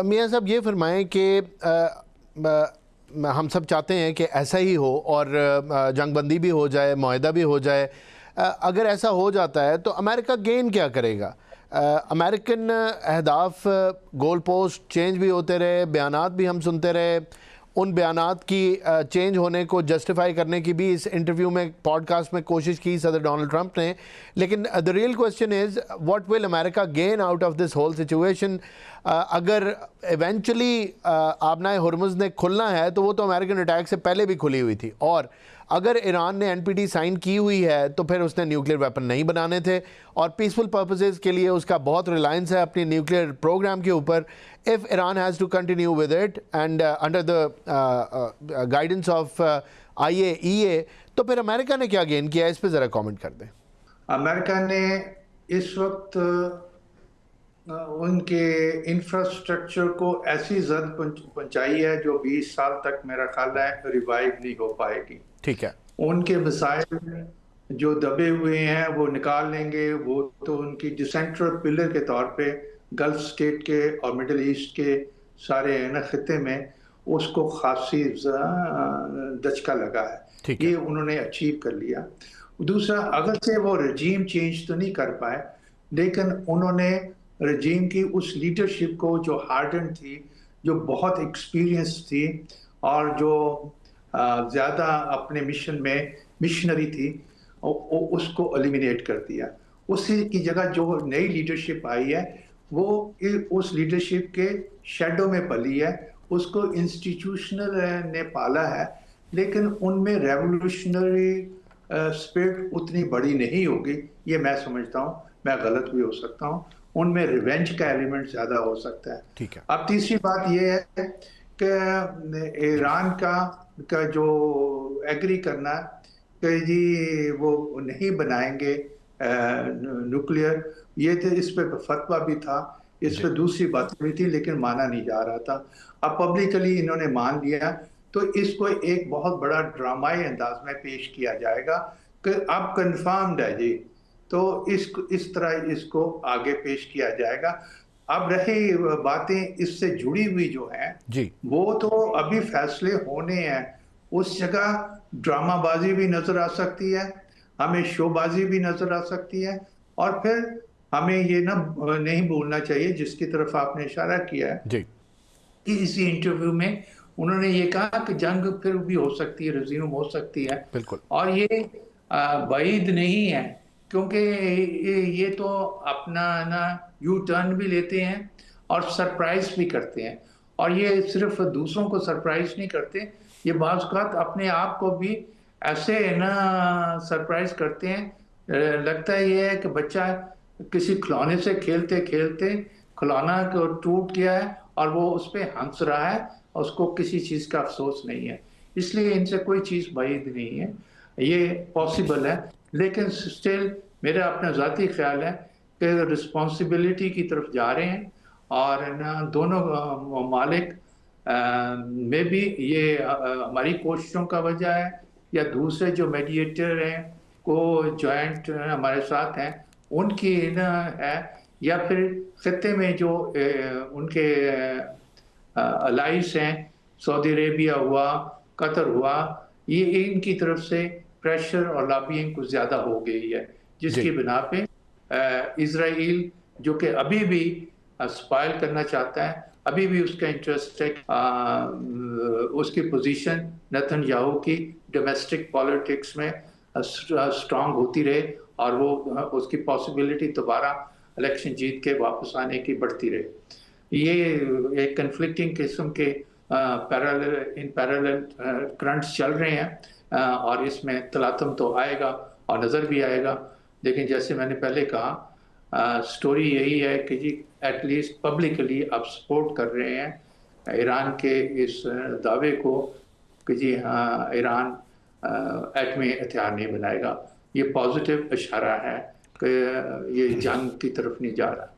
मियां साहब ये फरमाएं कि हम सब चाहते हैं कि ऐसा ही हो और जंगबंदी भी हो जाए, मुआहदा भी हो जाए। अगर ऐसा हो जाता है तो अमेरिका गेन क्या करेगा? अमेरिकन अहदाफ गोल पोस्ट चेंज भी होते रहे, बयानात भी हम सुनते रहे, उन बयानात की चेंज होने को जस्टिफाई करने की भी इस इंटरव्यू में, पॉडकास्ट में कोशिश की सदर डोनाल्ड ट्रंप ने। लेकिन the real question is what will America gain out of this whole situation? अगर इवेंचुअली आबनाए हुर्मुज़ ने खुलना है तो वो तो अमेरिकन अटैक से पहले भी खुली हुई थी, और अगर ईरान ने एनपीटी साइन की हुई है तो फिर उसने न्यूक्लियर वेपन नहीं बनाने थे, और पीसफुल पर्पसेस के लिए उसका बहुत रिलायंस है अपनी न्यूक्लियर प्रोग्राम के ऊपर। If Iran has to continue with it and under the guidance of IAEA, तो फिर अमेरिका ने क्या गेन किया? इस पर ज़रा कमेंट कर दें। अमेरिका ने इस वक्त उनके इंफ्रास्ट्रक्चर को ऐसी जद पहुंचाई है जो 20 साल तक मेरा ख्याल है रिवाइव नहीं हो पाएगी। ठीक है। उनके मिसाइल जो दबे हुए हैं वो निकाल लेंगे, वो तो उनकी जो सेंट्रल पिलर के तौर पे गल्फ स्टेट के और मिडिल ईस्ट के सारे न खिते में उसको खासी दचका लगा है। ये उन्होंने अचीव कर लिया। दूसरा, अगर से वो रजीम चेंज तो नहीं कर पाए, लेकिन उन्होंने रजीम की उस लीडरशिप को जो हार्डन थी, जो बहुत एक्सपीरियंस थी और जो ज़्यादा अपने मिशन में मिशनरी थी, उसको एलिमिनेट कर दिया। उसी की जगह जो नई लीडरशिप आई है वो उस लीडरशिप के शेडो में पली है, उसको इंस्टीट्यूशनल ने पाला है, लेकिन उनमें रेवोल्यूशनरी स्पिरिट उतनी बड़ी नहीं होगी, ये मैं समझता हूँ। मैं गलत भी हो सकता हूँ, उनमें रिवेंज का एलिमेंट ज़्यादा हो सकता है। ठीक है। अब तीसरी बात ये है कि ईरान का जो एग्री करना कि जी वो नहीं बनाएंगे न्यूक्लियर, ये तो इस पे फतवा भी था, इस पे दूसरी बात भी थी, लेकिन माना नहीं जा रहा था। अब पब्लिकली इन्होंने मान लिया, तो इसको एक बहुत बड़ा ड्रामाई अंदाज में पेश किया जाएगा कि अब कंफर्म्ड है जी, तो इस तरह इसको आगे पेश किया जाएगा। अब रही बातें इससे जुड़ी हुई जो हैं जी, वो तो अभी फैसले होने हैं। उस जगह ड्रामाबाजी भी नजर आ सकती है, हमें शोबाजी भी नजर आ सकती है, और फिर हमें ये ना नहीं भूलना चाहिए, जिसकी तरफ आपने इशारा किया है जी, कि इसी इंटरव्यू में उन्होंने ये कहा कि जंग फिर भी हो सकती है, रिज्यूम हो सकती है, बिल्कुल। और ये बाइद नहीं है, क्योंकि ये तो अपना ना यू टर्न भी लेते हैं और सरप्राइज भी करते हैं, और ये सिर्फ दूसरों को सरप्राइज नहीं करते, ये बाज़ औक़ात अपने आप को भी ऐसे ना सरप्राइज करते हैं। लगता है ये है कि बच्चा किसी खिलौने से खेलते खेलते खिलौना को टूट गया है और वो उस पर हंस रहा है, और उसको किसी चीज़ का अफसोस नहीं है। इसलिए इनसे कोई चीज़ बाइद नहीं है, ये पॉसिबल है। लेकिन स्टिल मेरा अपना ज़ाती ख्याल है कि रिस्पॉन्सिबिलिटी की तरफ जा रहे हैं, और ना दोनों ममालिक में भी ये हमारी कोशिशों का वजह है, या दूसरे जो मीडिएटर हैं को जॉइंट हमारे साथ हैं उनकी ना है, या फिर खत्ते में जो उनके अलाइस हैं, सऊदी अरेबिया हुआ, कतर हुआ, ये इनकी तरफ से प्रेशर और लॉबिंग कुछ ज़्यादा हो गई है, जिसकी बिना पे इजराइल जो कि अभी भी स्पाइल करना चाहता है, अभी भी उसका इंटरेस्ट है उसकी पोजीशन नेतन्याहू की डोमेस्टिक पॉलिटिक्स में स्ट्रांग होती रहे, और वो उसकी पॉसिबिलिटी दोबारा इलेक्शन जीत के वापस आने की बढ़ती रहे। ये एक कन्फ्लिक्टिंग किस्म के इन पैरेलल करंट्स चल रहे हैं, और इसमें तलातम तो आएगा और नज़र भी आएगा। लेकिन जैसे मैंने पहले कहा, स्टोरी यही है कि जी एटलीस्ट पब्लिकली आप सपोर्ट कर रहे हैं ईरान के इस दावे को कि जी हाँ, ईरान एटमी हथियार नहीं बनाएगा। ये पॉजिटिव इशारा है कि ये जंग की तरफ नहीं जा रहा।